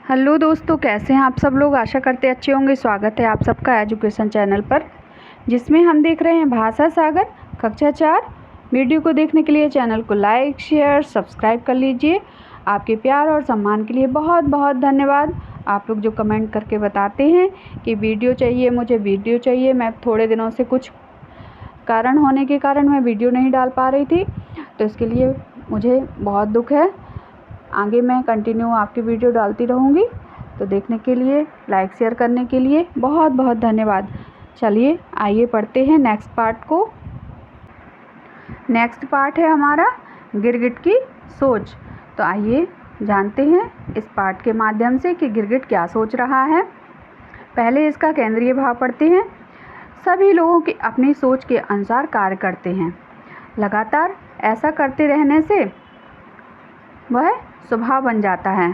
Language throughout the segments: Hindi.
हेलो दोस्तों, कैसे हैं आप सब लोग। आशा करते अच्छे होंगे। स्वागत है आप सबका एजुकेशन चैनल पर, जिसमें हम देख रहे हैं भाषा सागर कक्षा 4। वीडियो को देखने के लिए चैनल को लाइक शेयर सब्सक्राइब कर लीजिए। आपके प्यार और सम्मान के लिए बहुत बहुत धन्यवाद। आप लोग जो कमेंट करके बताते हैं कि वीडियो चाहिए, मुझे वीडियो चाहिए। मैं थोड़े दिनों से कुछ कारण होने के कारण मैं वीडियो नहीं डाल पा रही थी, तो इसके लिए मुझे बहुत दुख है। आगे मैं कंटिन्यू आपकी वीडियो डालती रहूँगी। तो देखने के लिए, लाइक शेयर करने के लिए बहुत बहुत धन्यवाद। चलिए आइए पढ़ते हैं नेक्स्ट पार्ट को। नेक्स्ट पार्ट है हमारा गिरगिट की सोच। तो आइए जानते हैं इस पार्ट के माध्यम से कि गिरगिट क्या सोच रहा है। पहले इसका केंद्रीय भाव पढ़ते हैं। सभी लोगों की अपनी सोच के अनुसार कार्य करते हैं। लगातार ऐसा करते रहने से वह स्वभाव बन जाता है।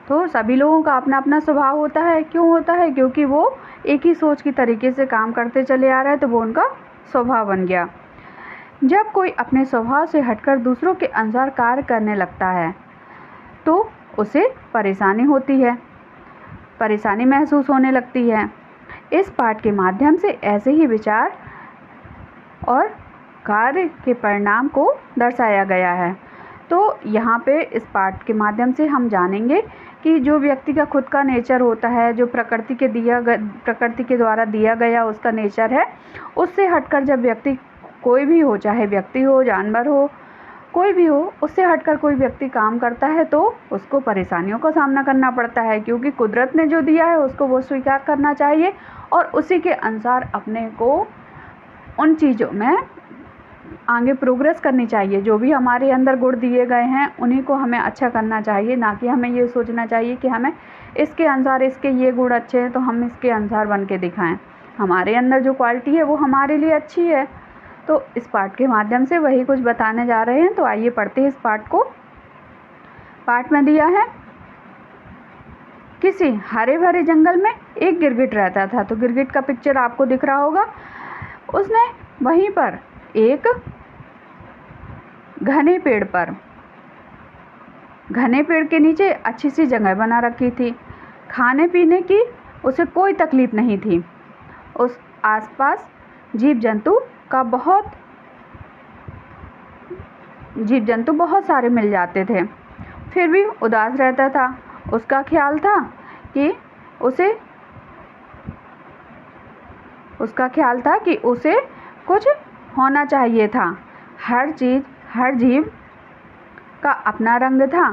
तो सभी लोगों का अपना अपना स्वभाव होता है। क्यों होता है? क्योंकि वो एक ही सोच की तरीके से काम करते चले आ रहे हैं, तो वो उनका स्वभाव बन गया। जब कोई अपने स्वभाव से हटकर दूसरों के अनुसार कार्य करने लगता है तो उसे परेशानी होती है, परेशानी महसूस होने लगती है। इस पाठ के माध्यम से ऐसे ही विचार और कार्य के परिणाम को दर्शाया गया है। तो यहाँ पे इस पाठ के माध्यम से हम जानेंगे कि जो व्यक्ति का खुद का नेचर होता है, जो प्रकृति के द्वारा दिया गया उसका नेचर है, उससे हटकर जब व्यक्ति कोई भी हो, चाहे व्यक्ति हो, जानवर हो, कोई भी हो, उससे हटकर कोई व्यक्ति काम करता है तो उसको परेशानियों का सामना करना पड़ता है। क्योंकि कुदरत ने जो दिया है उसको वो स्वीकार करना चाहिए और उसी के अनुसार अपने को उन चीज़ों में आगे प्रोग्रेस करनी चाहिए। जो भी हमारे अंदर गुण दिए गए हैं उन्हीं को हमें अच्छा करना चाहिए, ना कि हमें ये सोचना चाहिए कि हमें इसके अनुसार, इसके ये गुण अच्छे हैं तो हम इसके अनुसार बन के दिखाएं। हमारे अंदर जो क्वालिटी है वो हमारे लिए अच्छी है। तो इस पाठ के माध्यम से वही कुछ बताने जा रहे हैं। तो आइए पढ़ते हैं इस पाठ को। पाठ में दिया है, किसी हरे भरे जंगल में एक गिरगिट रहता था। तो गिरगिट का पिक्चर आपको दिख रहा होगा। उसने वहीं पर एक घने पेड़ के नीचे अच्छी सी जगह बना रखी थी। खाने पीने की उसे कोई तकलीफ नहीं थी। उस आसपास जीव जंतु बहुत सारे मिल जाते थे, फिर भी उदास रहता था। उसका ख्याल था कि उसे कुछ होना चाहिए था। हर जीव का अपना रंग था,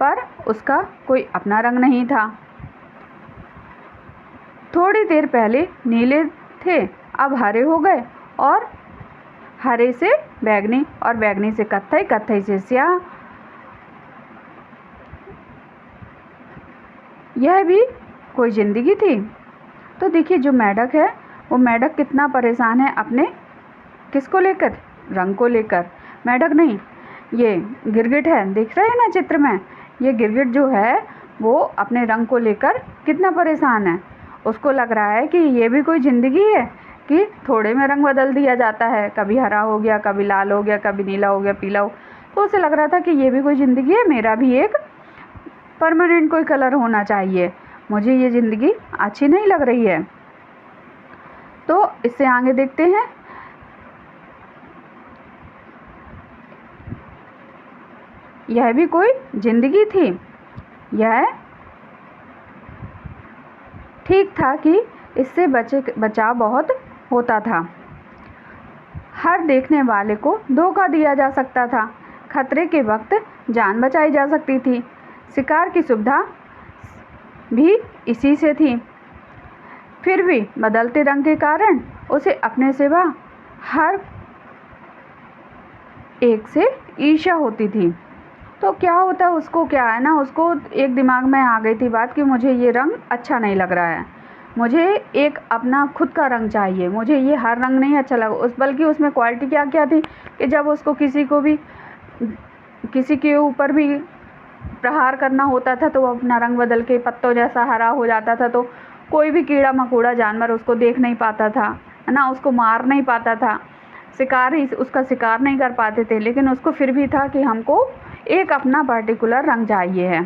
पर उसका कोई अपना रंग नहीं था। थोड़ी देर पहले नीले थे, अब हरे हो गए, और हरे से बैगनी, और बैगनी से कत्थई, कत्थई से स्याह। यह भी कोई जिंदगी थी। तो देखिए, जो मेंढक है वो मेंढक कितना परेशान है अपने किसको लेकर? रंग को लेकर। मेंढक नहीं, ये गिरगिट है। दिख रहे हैं ना चित्र में? ये गिरगिट जो है वो अपने रंग को लेकर कितना परेशान है। उसको लग रहा है कि ये भी कोई ज़िंदगी है कि थोड़े में रंग बदल दिया जाता है, कभी हरा हो गया, कभी लाल हो गया, कभी नीला हो गया, पीला हो। तो उसे लग रहा था कि ये भी कोई ज़िंदगी है, मेरा भी एक परमानेंट कोई कलर होना चाहिए। मुझे ये ज़िंदगी अच्छी नहीं लग रही है। तो इससे आगे देखते हैं। यह भी कोई जिंदगी थी। यह ठीक था कि इससे बचाव बहुत होता था। हर देखने वाले को धोखा दिया जा सकता था। खतरे के वक्त जान बचाई जा सकती थी। शिकार की सुविधा भी इसी से थी। फिर भी बदलते रंग के कारण उसे अपने सिवा हर एक से ईर्ष्या होती थी। तो क्या होता है, उसको क्या है ना, उसको एक दिमाग में आ गई थी बात कि मुझे ये रंग अच्छा नहीं लग रहा है, मुझे एक अपना खुद का रंग चाहिए, मुझे ये हर रंग नहीं अच्छा लगा। बल्कि उसमें क्वालिटी क्या क्या थी कि जब उसको किसी के ऊपर भी प्रहार करना होता था तो वो अपना रंग बदल के पत्तों जैसा हरा हो जाता था। तो कोई भी कीड़ा मकोड़ा जानवर उसको देख नहीं पाता था, है ना, उसको मार नहीं पाता था, उसका शिकार नहीं कर पाते थे। लेकिन उसको फिर भी था कि हमको एक अपना पर्टिकुलर रंग चाहिए है।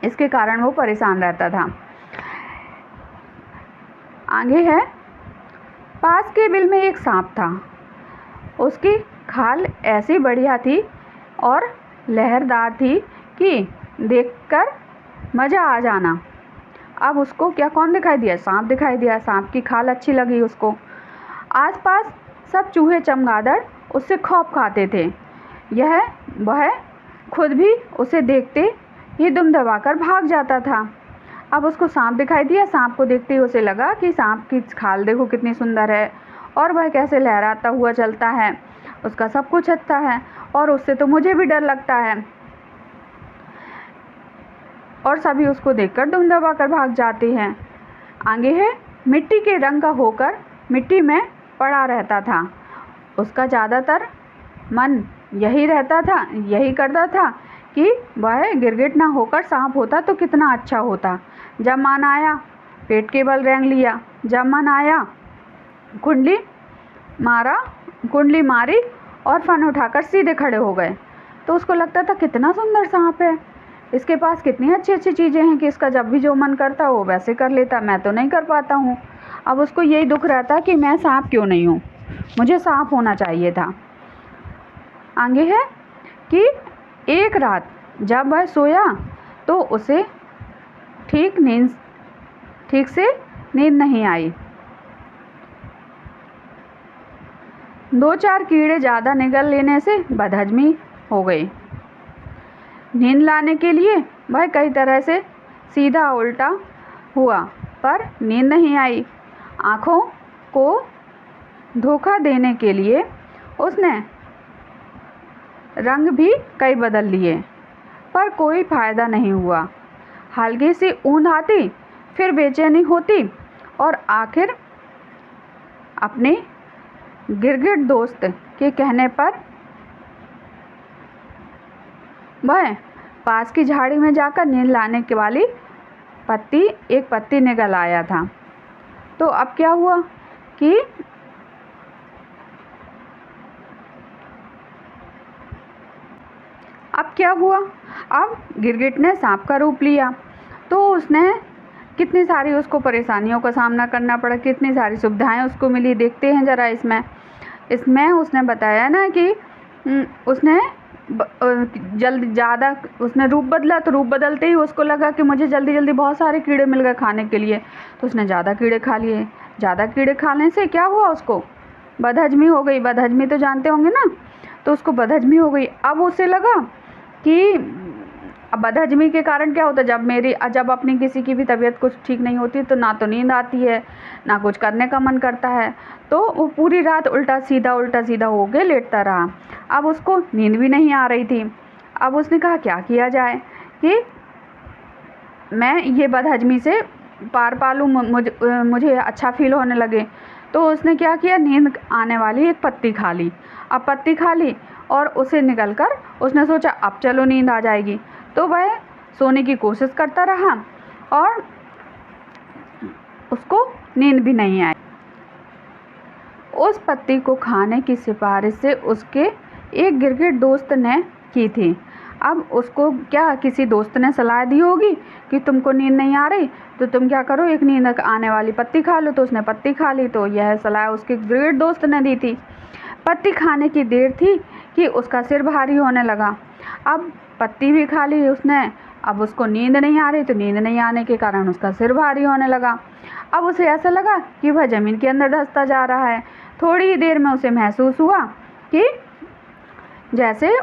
इसके कारण वो परेशान रहता था। आगे है, पास के बिल में एक सांप था। उसकी खाल ऐसी बढ़िया थी और लहरदार थी कि देखकर मज़ा आ जाना। अब उसको क्या कौन दिखाई दिया? सांप दिखाई दिया। सांप की खाल अच्छी लगी उसको। आसपास सब चूहे चमगादड़ उससे खौफ खाते थे। वह खुद भी उसे देखते ही दुम दबाकर भाग जाता था। अब उसको सांप दिखाई दिया। सांप को देखते ही उसे लगा कि सांप की खाल देखो कितनी सुंदर है और वह कैसे लहराता हुआ चलता है, उसका सब कुछ अच्छा है और उससे तो मुझे भी डर लगता है। और सभी उसको देखकर दुम दबाकर भाग जाते हैं। आगे है, मिट्टी के रंग का होकर मिट्टी में पड़ा रहता था। उसका ज़्यादातर मन यही करता था कि वह गिरगिट ना होकर सांप होता तो कितना अच्छा होता। जब मन आया पेट के बल रेंग लिया, जब मन आया कुंडली मारी और फन उठाकर सीधे खड़े हो गए। तो उसको लगता था कितना सुंदर सांप है, इसके पास कितनी अच्छी अच्छी चीज़ें हैं कि इसका जब भी जो मन करता वो वैसे कर लेता, मैं तो नहीं कर पाता हूँ। अब उसको यही दुख रहता कि मैं सांप क्यों नहीं हूँ, मुझे सांप होना चाहिए था। आगे है कि एक रात जब वह सोया तो उसे ठीक से नींद नहीं आई। 2-4 कीड़े ज़्यादा निगल लेने से बदहजमी हो गई। नींद लाने के लिए वह कई तरह से सीधा उल्टा हुआ पर नींद नहीं आई। आँखों को धोखा देने के लिए उसने रंग भी कई बदल लिए पर कोई फ़ायदा नहीं हुआ। हल्की सी ऊँध आती, फिर बेचैनी होती और आखिर अपने गिरगिट दोस्त के कहने पर वह पास की झाड़ी में जाकर नींद लाने के वाली एक पत्ती निकल आया था। तो अब क्या हुआ कि अब गिरगिट ने सांप का रूप लिया तो उसने कितनी सारी उसको परेशानियों का सामना करना पड़ा, कितनी सारी सुविधाएं उसको मिली। देखते हैं ज़रा इसमें उसने बताया ना कि उसने उसने रूप बदला। तो रूप बदलते ही उसको लगा कि मुझे जल्दी जल्दी बहुत सारे कीड़े मिल गए खाने के लिए, तो उसने ज़्यादा कीड़े खा लिए। ज़्यादा कीड़े खाने से क्या हुआ, उसको बदहजमी हो गई। बदहजमी तो जानते होंगे ना, तो उसको बदहजमी हो गई। अब उसे लगा कि बदहजमी के कारण क्या होता है, जब अपनी किसी की भी तबीयत कुछ ठीक नहीं होती तो ना तो नींद आती है ना कुछ करने का मन करता है, तो वो पूरी रात उल्टा सीधा हो के लेटता रहा। अब उसको नींद भी नहीं आ रही थी। अब उसने कहा क्या किया जाए कि मैं ये बदहजमी से पार पा लूँ, मुझे अच्छा फील होने लगे। तो उसने क्या किया, नींद आने वाली एक पत्ती खा ली। अब पत्ती खा ली और उसे निकलकर उसने सोचा अब चलो नींद आ जाएगी। तो वह सोने की कोशिश करता रहा और उसको नींद भी नहीं आई। उस पत्ती को खाने की सिफारिश से उसके एक गिरगिट दोस्त ने की थी। अब उसको क्या किसी दोस्त ने सलाह दी होगी कि तुमको नींद नहीं आ रही तो तुम क्या करो, एक नींद आने वाली पत्ती खा लो। तो उसने पत्ती खा ली। तो यह सलाह उसके गिरगिट दोस्त ने दी थी। पत्ती खाने की देर थी कि उसका सिर भारी होने लगा। अब पत्ती भी खा ली उसने, अब उसको नींद नहीं आ रही, तो नींद नहीं आने के कारण उसका सिर भारी होने लगा। अब उसे ऐसा लगा कि वह ज़मीन के अंदर धंसता जा रहा है। थोड़ी ही देर में उसे महसूस हुआ कि जैसे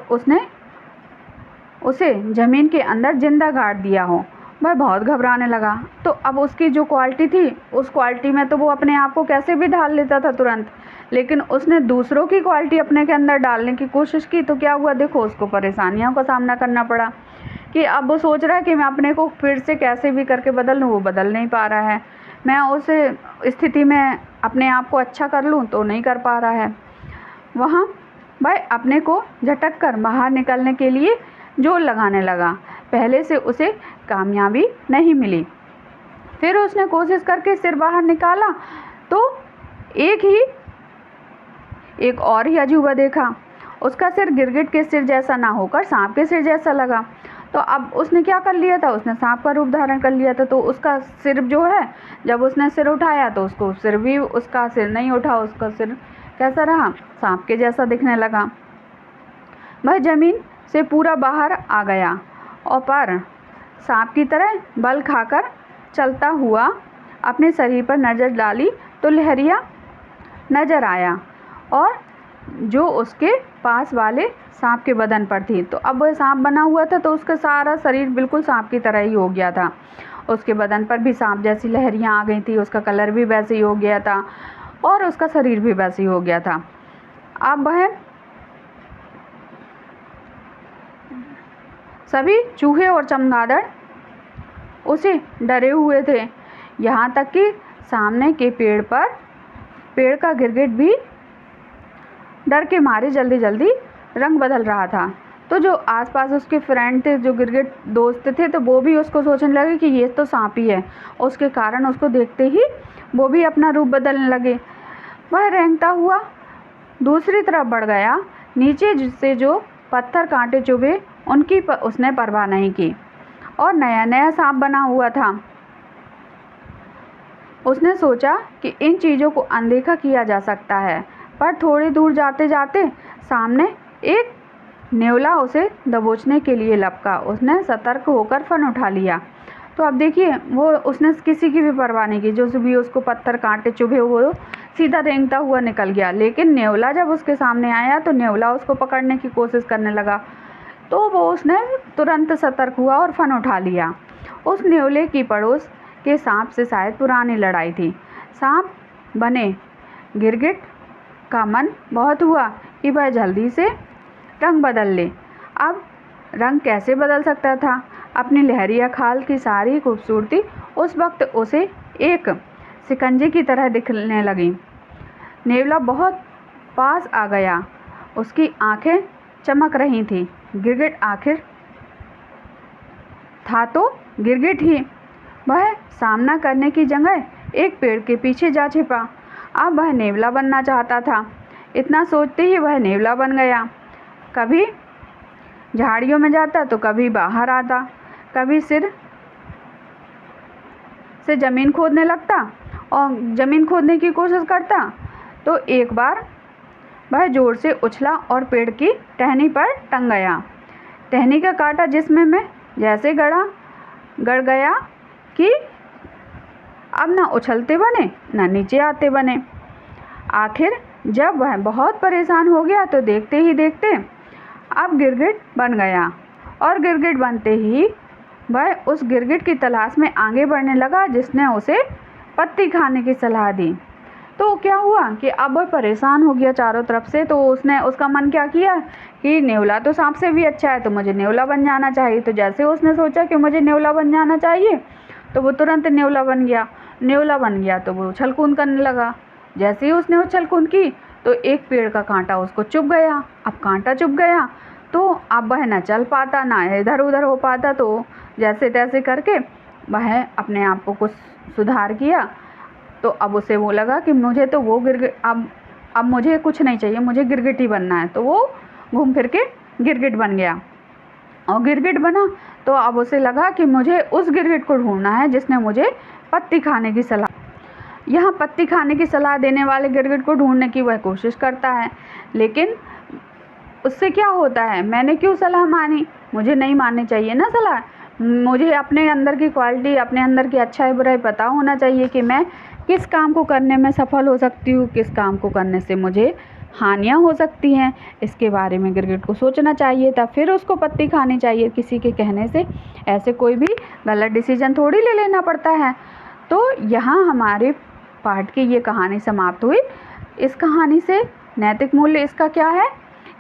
उसे ज़मीन के अंदर जिंदा गाड़ दिया हो। वह बहुत घबराने लगा। तो अब उसकी जो क्वालिटी थी, उस क्वालिटी में तो वो अपने आप को कैसे भी ढाल लेता था तुरंत, लेकिन उसने दूसरों की क्वालिटी अपने के अंदर डालने की कोशिश की। तो क्या हुआ, देखो उसको परेशानियों का सामना करना पड़ा कि अब वो सोच रहा है कि मैं अपने को फिर से कैसे भी करके बदल लूँ, वो बदल नहीं पा रहा है। मैं उस स्थिति में अपने आप को अच्छा कर लूँ तो नहीं कर पा रहा है। वह अपने को झटक कर बाहर निकलने के लिए जोर लगाने लगा। पहले से उसे कामयाबी नहीं मिली। फिर उसने कोशिश करके सिर बाहर निकाला तो एक और ही अजूबा देखा। उसका सिर गिरगिट के सिर जैसा ना होकर सांप के सिर जैसा लगा। तो तो अब उसने क्या कर लिया था, उसने सांप का रूप धारण कर लिया था। तो उसका सिर जो है, जब उसने सिर उठाया तो उसको सिर भी, उसका सिर नहीं उठा, उसका सिर कैसा रहा, सांप के जैसा दिखने लगा। वह जमीन से पूरा बाहर आ गया और पर सांप की तरह बल खाकर चलता हुआ अपने शरीर पर नज़र डाली तो लहरिया नजर आया, और जो उसके पास वाले सांप के बदन पर थी। तो अब वह सांप बना हुआ था, तो उसका सारा शरीर बिल्कुल सांप की तरह ही हो गया था। उसके बदन पर भी सांप जैसी लहरियां आ गई थी, उसका कलर भी वैसे ही हो गया था और उसका शरीर भी वैसे ही हो गया था। अब वह सभी चूहे और चमगादड़ उसे डरे हुए थे, यहाँ तक कि सामने के पेड़ का गिरगिट भी डर के मारे जल्दी जल्दी रंग बदल रहा था। तो जो आसपास उसके फ्रेंड थे, जो गिरगिट दोस्त थे, तो वो भी उसको सोचने लगे कि ये तो सांप ही है। उसके कारण उसको देखते ही वो भी अपना रूप बदलने लगे। वह रेंगता हुआ दूसरी तरफ बढ़ गया। नीचे से जो पत्थर कांटे चुभे उनकी उसने परवाह नहीं की और नया नया सांप बना हुआ था। उसने सोचा कि इन चीज़ों को अनदेखा किया जा सकता है, पर थोड़ी दूर जाते जाते सामने एक नेवला उसे दबोचने के लिए लपका। उसने सतर्क होकर फन उठा लिया। तो अब देखिए, वो उसने किसी की भी परवाह नहीं की, जो भी उसको पत्थर कांटे चुभे वो सीधा रेंगता हुआ निकल गया। लेकिन नेवला जब उसके सामने आया तो नेवला उसको पकड़ने की कोशिश करने लगा, तो वो उसने तुरंत सतर्क हुआ और फन उठा लिया। उस नेवले की पड़ोस के सांप से शायद पुरानी लड़ाई थी। सांप बने गिरगिट का मन बहुत हुआ कि वह जल्दी से रंग बदल ले। अब रंग कैसे बदल सकता था? अपनी लहरिया खाल की सारी खूबसूरती उस वक्त उसे एक शिकंजे की तरह दिखने लगी। नेवला बहुत पास आ गया, उसकी आंखें चमक रही थी। गिरगिट आखिर था तो गिरगिट ही। वह सामना करने की जगह एक पेड़ के पीछे जा छिपा। अब वह नेवला बनना चाहता था। इतना सोचते ही वह नेवला बन गया। कभी झाड़ियों में जाता तो कभी बाहर आता, कभी सिर से ज़मीन खोदने लगता और ज़मीन खोदने की कोशिश करता। तो एक बार वह जोर से उछला और पेड़ की टहनी पर टंग गया। टहनी का कांटा जिस्म में जैसे गड़ गया कि अब ना उछलते बने ना नीचे आते बने। आखिर जब वह बहुत परेशान हो गया तो देखते ही देखते अब गिरगिट बन गया, और गिरगिट बनते ही वह उस गिरगिट की तलाश में आगे बढ़ने लगा जिसने उसे पत्ती खाने की सलाह दी। तो क्या हुआ कि अब वह परेशान हो गया चारों तरफ से। तो उसका मन क्या किया कि नेवला तो सांप से भी अच्छा है, तो मुझे नेवला बन जाना चाहिए। तो जैसे उसने सोचा कि मुझे नेवला बन जाना चाहिए, तो वो तुरंत नेवला बन गया। नेवला बन गया तो वो उछल कूद करने लगा। जैसे ही उसने उछल कूद की तो एक पेड़ का कांटा उसको चुभ गया। अब कांटा चुभ गया तो अब वह न चल पाता, ना इधर उधर हो पाता। तो जैसे तैसे करके वह अपने आप को कुछ सुधार किया। तो अब उसे वो लगा कि मुझे तो वो गिरगिट, अब मुझे कुछ नहीं चाहिए, मुझे गिरगिट ही बनना है। तो वो घूम फिर के गिरगिट बन गया। और गिरगिट बना तो अब उसे लगा कि मुझे उस गिरगिट को ढूंढना है जिसने मुझे पत्ती खाने की सलाह। यहाँ पत्ती खाने की सलाह देने वाले गिरगिट को ढूंढने की वह कोशिश करता है, लेकिन उससे क्या होता है, मैंने क्यों सलाह मानी? मुझे नहीं माननी चाहिए ना सलाह। मुझे अपने अंदर की क्वालिटी, अपने अंदर की अच्छाई बुराई पता होना चाहिए कि मैं किस काम को करने में सफल हो सकती हूँ, किस काम को करने से मुझे हानियाँ हो सकती हैं। इसके बारे में गिरगिट को सोचना चाहिए था, फिर उसको पत्ती खानी चाहिए। किसी के कहने से ऐसे कोई भी गलत डिसीजन थोड़ी ले लेना पड़ता है। तो यहाँ हमारे पाठ की ये कहानी समाप्त हुई। इस कहानी से नैतिक मूल्य इसका क्या है?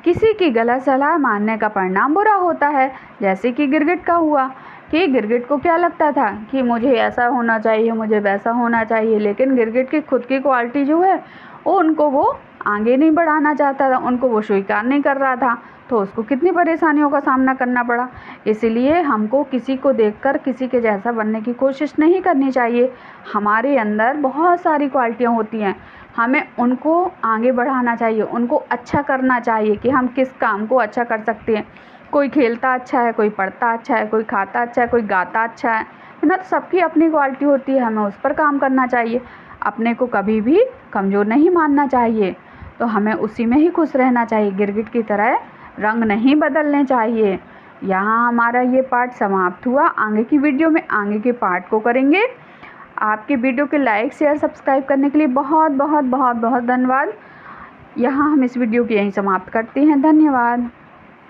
किसी की गलत सलाह मानने का परिणाम बुरा होता है, जैसे कि गिरगिट का हुआ कि गिरगिट को क्या लगता था कि मुझे ऐसा होना चाहिए, मुझे वैसा होना चाहिए। लेकिन गिरगिट की खुद की क्वालिटी जो है वो आगे नहीं बढ़ाना चाहता था, उनको वो स्वीकार नहीं कर रहा था। तो उसको कितनी परेशानियों का सामना करना पड़ा। इसलिए हमको किसी को देखकर किसी के जैसा बनने की कोशिश नहीं करनी चाहिए। हमारे अंदर बहुत सारी क्वालिटियाँ होती हैं, हमें उनको आगे बढ़ाना चाहिए, उनको अच्छा करना चाहिए कि हम किस काम को अच्छा कर सकते हैं। कोई खेलता अच्छा है, कोई पढ़ता अच्छा है, कोई खाता अच्छा है, कोई गाता अच्छा है ना। तो सबकी अपनी क्वालिटी होती है, हमें उस पर काम करना चाहिए। अपने को कभी भी कमज़ोर नहीं मानना चाहिए, तो हमें उसी में ही खुश रहना चाहिए। गिरगिट की तरह रंग नहीं बदलने चाहिए। यहाँ हमारा ये पार्ट समाप्त हुआ। आगे की वीडियो में आगे के पार्ट को करेंगे। आपके वीडियो के लाइक शेयर सब्सक्राइब करने के लिए बहुत बहुत बहुत बहुत धन्यवाद। यहाँ हम इस वीडियो को यहीं समाप्त करते हैं। धन्यवाद।